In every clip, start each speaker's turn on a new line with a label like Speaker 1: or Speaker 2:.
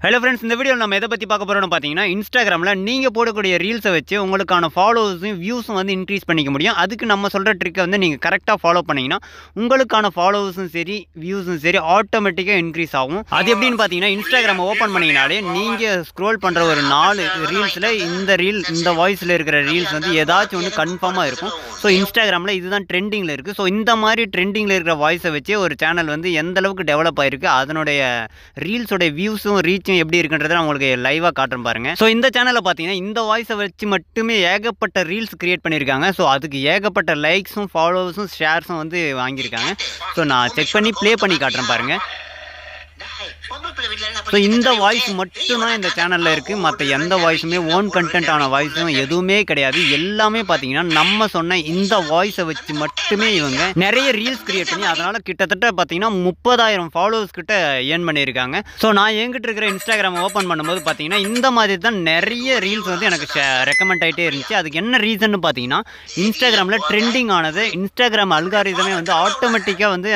Speaker 1: Hello friends, இந்த வீடியோவில் நம்ம எதை பற்றி பார்க்க போகிறோம்னு பார்த்தீங்கன்னா, இன்ஸ்டாகிராமில் நீங்கள் போடக்கூடிய ரீல்ஸை வச்சு உங்களுக்கான ஃபாலோவர்ஸும் வியூஸும் வந்து இன்க்ரீஸ் பண்ணிக்க முடியும். அதுக்கு நம்ம சொல்கிற ட்ரிக்கை வந்து நீங்கள் கரெக்டாக ஃபாலோ பண்ணிங்கன்னா உங்களுக்கான ஃபாலோவர்ஸும் சரி வியூஸும் சரி ஆட்டோமேட்டிக்காக இன்க்ரீஸ் ஆகும். அது எப்படின்னு பார்த்தீங்கன்னா, இன்ஸ்டாகிராமை ஓப்பன் பண்ணிங்கனாலே நீங்கள் ஸ்க்ரோல் பண்ணுற ஒரு 4 ரீல்ஸில் இந்த வாய்ஸில் இருக்கிற ரீல்ஸ் வந்து ஏதாச்சும் ஒன்று கன்ஃபார்மாக இருக்கும். ஸோ இன்ஸ்டாகிராமில் இதுதான் ட்ரெண்டிங்கில் இருக்குது. ஸோ இந்த மாதிரி ட்ரெண்டிங்கில் இருக்கிற வாய்ஸை வச்சு ஒரு சேனல் வந்து எந்த அளவுக்கு டெவலப் ஆகிருக்கு, அதனுடைய ரீல்ஸோடைய வியூஸும் ரீச்சும் எப்படி இருக்குன்றதை நான் உங்களுக்கு லைவாக காட்டுறேன் பாருங்க. ஸோ இந்த சேனலில் பார்த்தீங்கன்னா இந்த வாய்ஸை வச்சு மட்டுமே ஏகப்பட்ட ரீல்ஸ் கிரியேட் பண்ணியிருக்காங்க. ஸோ அதுக்கு ஏகப்பட்ட லைக்ஸும் ஃபாலோவர்ஸும் ஷேர்ஸும் வந்து வாங்கியிருக்காங்க. ஸோ நான் செக் பண்ணி ப்ளே பண்ணி காட்டுறேன் பாருங்கள். ஸோ இந்த வாய்ஸ் மட்டும்தான் இந்த சேனலில் இருக்குது. மற்ற எந்த வாய்ஸுமே ஓன் கண்டென்ட்டான வாய்ஸும் எதுவுமே கிடையாது. எல்லாமே பார்த்தீங்கன்னா நம்ம சொன்ன இந்த வாய்ஸை வச்சு மட்டுமே இவங்க நிறைய ரீல்ஸ் கிரியேட் பண்ணி அதனால் கிட்டத்தட்ட பார்த்தீங்கன்னா 30,000 ஃபாலோவர்ஸ் கிட்ட ஏர்ன் பண்ணியிருக்காங்க. ஸோ நான் என்கிட்ட இருக்கிற இன்ஸ்டாகிராம் ஓப்பன் பண்ணும்போது பார்த்தீங்கன்னா இந்த மாதிரி தான் நிறைய ரீல்ஸ் வந்து எனக்கு ரெக்கமெண்ட் ஆகிட்டே இருந்துச்சு. அதுக்கு என்ன ரீசன்னு பார்த்தீங்கன்னா, இன்ஸ்டாகிராமில் ட்ரெண்டிங் ஆனது இன்ஸ்டாகிராம் அல்காரிதமே வந்து ஆட்டோமேட்டிக்காக வந்து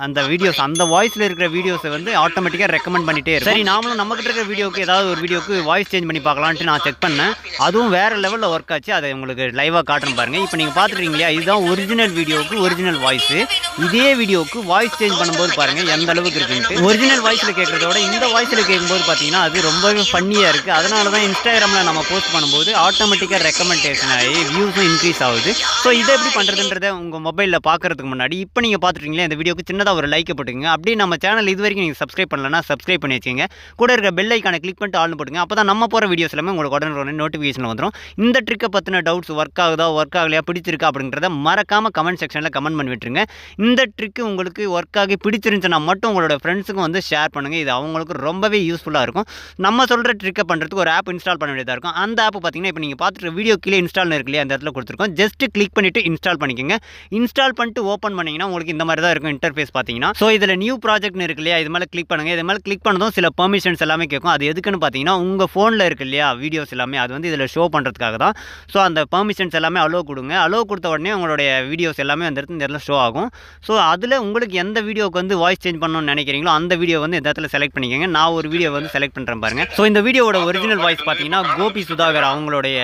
Speaker 1: அந்த வீடியோஸ் அந்த வாய்ஸில் இருக்கிற வீடியோஸை வந்து ஆட்டோமேட்டிக்காக ரெக்கமெண்ட் பண்ணிட்டே இருக்கு. சரி, நாமளும் நம்மகிட்ட இருக்கிற வீடியோக்கு ஏதாவது ஒரு வீடியோக்கு வாய்ஸ் சேஞ்ச் பண்ணி பார்க்கலான்ட்டு நான் செக் பண்ணேன். அதுவும் வேறு லெவலில் ஒர்க் ஆச்சு. அதை உங்களுக்கு லைவாக காட்டுறேன் பாருங்கள். இப்போ நீங்கள் பார்த்துருக்கீங்க இல்லையா, இதுதான் ஒரிஜினல் வீடியோக்கு ஒரிஜினல் வாய்ஸு. இதே வீடியோக்கு வாய்ஸ் சேஞ்ச் பண்ணும்போது பாருங்கள் எந்த அளவுக்கு இருக்குன்ட்டு. ஒரிஜினல் வாய்ஸில் கேட்குறதோட இந்த வாய்ஸில் கேட்கும்போது பார்த்தீங்கன்னா அது ரொம்பவே ஃபன்னியாக இருக்குது. அதனால தான் இன்ஸ்டாகிராமில் நம்ம போஸ்ட் பண்ணும்போது ஆட்டோமேட்டிக்காக ரெக்கமெண்டேஷன் ஆகி வியூஸும் இன்க்ரீஸ் ஆகுது. ஸோ இதை எப்படி பண்ணுறதுன்றதை உங்கள் மொபைலில் பார்க்குறதுக்கு முன்னாடி இப்போ நீங்கள் பார்த்துருக்கீங்களா, இந்த வீடியோக்கு சின்னதாக ஒரு லைக்கை போட்டுங்க. அப்படியே நம்ம சேனல் இது வரைக்கும் நீங்கள் சப்ஸ்கிரைப் பண்ணலன்னா சப்ஸ்கிரைப் பண்ணி வச்சுங்க. கூட இருக்கிற பெல் ஐக்கானை கிளிக் பண்ணிட்டு ஆல்னு போட்டுங்க. அப்போ தான் நம்ம போகிற வீடியோஸ் எல்லாமே உங்களுக்கு உடனே நோட்டிஃபிகேஷன் வந்துடும். இந்த ட்ரிக்கை பற்றின டவுட்ஸ் ஒர்க் ஆகுதா ஒர்க் ஆகலையா பிடிச்சிருக்கா அப்படிங்கிறத மறக்காமல் கமெண்ட் செக்ஷனில் கமெண்ட் பண்ணி விட்டுருங்க. இந்த ட்ரிக்கு உங்களுக்கு ஒர்க் ஆகி பிடிச்சிருந்துச்சுன்னா மட்டும் உங்களோட ஃப்ரெண்ட்ஸுக்கும் வந்து ஷேர் பண்ணுங்கள். இது அவங்களுக்கு ரொம்பவே யூஸ்ஃபுல்லாக இருக்கும். நம்ம சொல்கிற ட்ரிக்கை பண்ணுறதுக்கு ஒரு ஆப் இன்ஸ்டால் பண்ண வேண்டியதாக இருக்கும். அந்த ஆப் பார்த்தீங்கன்னா இப்போ நீங்கள் பார்த்துட்டு வீடியோ கீழே இன்ஸ்டால் இருக்கு இல்லையா, அந்த இடத்துல கொடுத்துருக்கோம். ஜஸ்ட் கிளிக் பண்ணிவிட்டு இன்ஸ்டால் பண்ணிக்கோங்க. இன்ஸ்டால் பண்ணிட்டு ஓப்பன் பண்ணிங்கன்னா உங்களுக்கு இந்த மாதிரி தான் இருக்கும் இன்டர்ஃபேஸ் பார்த்தீங்கன்னா. ஸோ இதில் நியூ ப்ராஜெக்ட்னு இருக்கு இல்லையா, இது மேலே கிளிக் பண்ணுங்கள். இது மேலே கிளிக் பண்ணதும் சில பெர்மிஷன்ஸ் எல்லாமே கேட்கும். அது எதுக்குன்னு பார்த்தீங்கன்னா, உங்கள் ஃபோனில் இருக்கு இல்லையா வீடியோஸ் எல்லாமே, அது வந்து இதில் ஷோ பண்ணுறதுக்காக தான். ஸோ அந்த பெர்மிஷன்ஸ் எல்லாமே அலோவ் கொடுங்க. அலோவ் கொடுத்த உடனே உங்களுடைய வீடியோஸ் எல்லாமே அந்த இடத்துல ஷோ ஆகும். ஸோ அதில் உங்களுக்கு எந்த வீடியோக்கு வந்து வாய்ஸ் சேஞ்ச் பண்ணணும்னு நினைக்கிறீங்களோ அந்த வீடியோ வந்து இந்த இடத்துல செலக்ட் பண்ணிக்கோங்க. நான் ஒரு வீடியோ வந்து செலக்ட் பண்ணுறேன் பாருங்கள். ஸோ இந்த வீடியோவோட ஒரிஜினல் வாய்ஸ் பார்த்தீங்கன்னா கோபி சுதாகர் அவங்களுடைய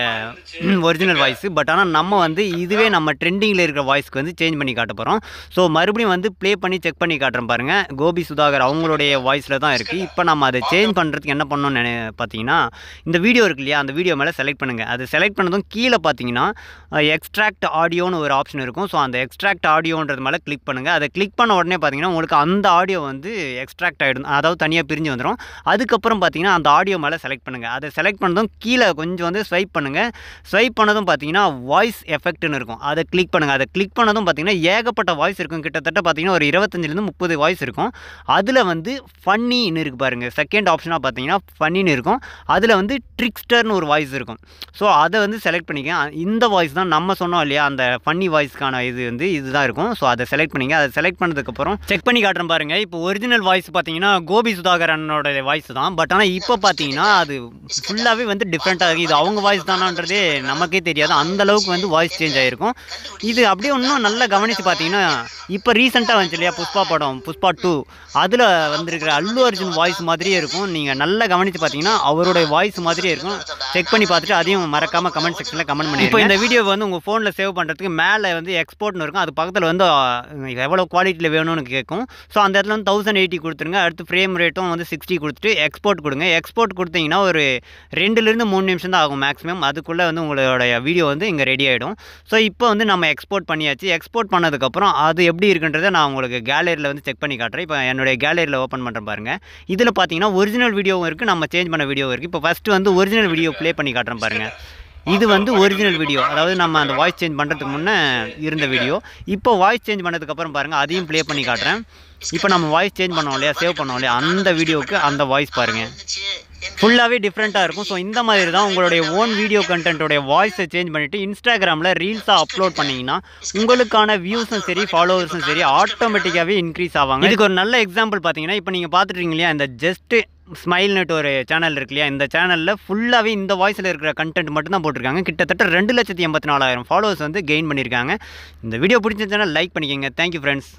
Speaker 1: ஒரிஜினல் வாய்ஸ். பட் ஆனால் நம்ம வந்து இதுவே நம்ம ட்ரெண்டிங்கில் இருக்கிற வாய்ஸ்க்கு வந்து சேஞ்ச் பண்ணி காட்ட போகிறோம். ஸோ மறுபடியும் வந்து ப்ளே பண்ணி செக் பண்ணி காட்டுறேன் பாருங்கள். கோபி சுதாகர் அவங்களுடைய வாய்ஸில் தான் இருக்குது. இப்போ நம்ம அதை சேஞ்ச் பண்ணுறதுக்கு என்ன பண்ணணும்னு பார்த்தீங்கன்னா, இந்த வீடியோ இருக்கு இல்லையா, அந்த வீடியோ மேலே செலக்ட் பண்ணுங்கள். அது செலக்ட் பண்ணதும் கீழே பார்த்தீங்கன்னா எக்ஸ்ட்ராக்ட் ஆடியோன்னு ஒரு ஆப்ஷன் இருக்கும். ஸோ அந்த எக்ஸ்ட்ராக்ட் ஆடியோன்றது மேலே கிளிக் பண்ணுங்கள். அதை கிளிக் பண்ண உடனே பார்த்தீங்கன்னா உங்களுக்கு அந்த ஆடியோ வந்து எக்ஸ்ட்ராக்ட் ஆகிடும், அதாவது தனியாக பிரிஞ்சு வந்துடும். அதுக்கப்புறம் பார்த்தீங்கன்னா அந்த ஆடியோ மேலே செலக்ட் பண்ணுங்கள். அதை செலக்ட் பண்ணதும் கீழே கொஞ்சம் வந்து ஸ்வைப் பண்ணுங்கள். ஸ்வைப் பண்ணதும் பார்த்தீங்கன்னா வாய்ஸ் எஃபெக்ட்னு இருக்கும். அதை கிளிக் பண்ணுங்கள். அதை கிளிக் பண்ணதும் பார்த்தீங்கன்னா ஏகப்பட்ட வாய்ஸ் இருக்கும். கிட்டத்தட்ட பார்த்தீங்கன்னா ஒரு 25லேருந்து 30 வாய்ஸ் இருக்கும். அதில் வந்து ஃபன்னின்னு இருக்குது பாருங்கள். செகண்ட் ஆப்ஷனாக பார்த்தீங்கன்னா ஃபன்னின்னு இருக்கும். அதில் வந்து ட்ரிக்ஸ்டர்னு ஒரு வாய்ஸ் இருக்கும். ஸோ அதை வந்து செலக்ட் பண்ணிக்க. இந்த வாய்ஸ் தான் நம்ம சொன்னோம் இல்லையா, அந்த ஃபன்னி வாய்ஸ்க்கான இது வந்து இதுதான் இருக்கும். ஸோ அதை செலக்ட் பண்ணிங்க. அதை செலக்ட் பண்ணதுக்கப்புறம் செக் பண்ணி காட்டுறேன் பாருங்கள். இப்போ ஒரிஜினல் வாய்ஸ் பார்த்தீங்கன்னா கோபி சுதாகர் அண்ணனோட வாய்ஸ் தான். பட் ஆனால் இப்போ பார்த்தீங்கன்னா அது ஃபுல்லாகவே வந்து டிஃப்ரெண்ட்டாக இருக்குது. இது அவங்க வாய்ஸ் தானான்றதே நமக்கே தெரியாது. அந்தளவுக்கு வந்து வாய்ஸ் சேஞ்ச் ஆகிருக்கும். இது அப்படியே இன்னும் நல்லா கவனித்து பார்த்தீங்கன்னா, இப்போ ரீசெண்டாக வந்துச்சு இல்லையா புஷ்பா படம், புஷ்பா 2, அதில் வந்திருக்கிற அல்லு அர்ஜுன் வாய்ஸ் மாதிரியே இருக்கும். நீங்கள் நல்லா கவனித்து பார்த்தீங்கன்னா அவருடைய வாய்ஸ் மாதிரியே இருக்கும். செக் பண்ணி பார்த்துட்டு அதையும் மறக்காமல் கமெண்ட் செக்ஷனில் கமெண்ட் பண்ணி. இப்போ இந்த வீடியோ வந்து உங்கள் ஃபோனில் சேவ் பண்ணுறதுக்கு மேலே வந்து எக்ஸ்போர்ட்னு இருக்கும். அது பக்கத்தில் வந்து எவ்வளோ குவாலிட்டியில் வேணும்னு கேட்கும். ஸோ அந்த இடத்துல வந்து 1080 கொடுத்துருங்க. அடுத்து ஃப்ரேம் ரேட்டும் வந்து 60 கொடுத்துட்டு எக்ஸ்போர்ட் கொடுங்க. எக்ஸ்போர்ட் கொடுத்தீங்கன்னா ஒரு 2லேருந்து 3 நிமிஷம் தான் ஆகும் மேக்ஸிமம். அதுக்குள்ளே வந்து உங்களுடைய வீடியோ வந்து இங்கே ரெடி ஆகிடும். ஸோ இப்போ வந்து நம்ம எக்ஸ்போர்ட் பண்ணியாச்சு. எக்ஸ்போர்ட் பண்ணதுக்கப்புறம் அது எப்படி இருக்குன்றதை நான் உங்களுக்கு கேலரியில் வந்து செக் பண்ணி காட்டுறேன். இப்போ என்னுடைய கேலரியில் ஓப்பன் பண்ணுறேன் பாருங்கள். இதில் பார்த்தீங்கன்னா ஒரிஜினல் வீடியோவும் இருக்குது, நம்ம சேஞ்ச் பண்ண வீடியோ இருக்குது. இப்போ ஃபஸ்ட்டு வந்து ஒரிஜினல் வீடியோ ப்ளே பண்ணி காட்டுறேன் பாருங்கள். இது வந்து ஒரிஜினல் வீடியோ, அதாவது நம்ம அந்த வாய்ஸ் சேஞ்ச் பண்ணுறதுக்கு முன்னே இருந்த வீடியோ. இப்போ வாய்ஸ் சேஞ்ச் பண்ணதுக்கப்புறம் பாருங்கள், அதையும் ப்ளே பண்ணி காட்டுறேன். இப்போ நம்ம வாய்ஸ் சேஞ்ச் பண்ணோம் இல்லையா, சேவ் பண்ணோம் இல்லையா, அந்த வீடியோவுக்கு அந்த வாய்ஸ் பாருங்கள் ஃபுல்லாகவே டிஃப்ரெண்ட்டாக இருக்கும். ஸோ இந்த மாதிரி தான் உங்களுடைய ஓன் வீடியோ கண்டென்ட்டோடைய வாய்ஸை சேஞ்ச் பண்ணிவிட்டு இன்ஸ்டாகிராமில் ரீல்ஸாக அப்லோட் பண்ணிங்கன்னா உங்களுக்கான வியூஸும் சரி ஃபாலோவர்ஸும் சரி ஆட்டோமேட்டிக்காகவே இன்க்ரீஸ் ஆவாங்க. இதுக்கு ஒரு நல்ல எக்ஸாம்பிள் பார்த்தீங்கன்னா, இப்போ நீங்கள் பார்த்துட்டீங்க இல்லையா, இந்த ஜஸ்ட் ஸ்மைல்னு ஒரு சேனல் இருக்கு இல்லையா, இந்த சேனலில் ஃபுல்லாகவே இந்த வாய்ஸில் இருக்கிற கண்டென்ட் மட்டும் தான் போட்டிருக்காங்க. கிட்டத்தட்ட 2,84,000 ஃபாலோவர்ஸ் வந்து கெயின் பண்ணியிருக்காங்க. இந்த வீடியோ பிடிச்சிருந்துச்சுன்னா லைக் பண்ணிக்கோங்க. Thank you friends.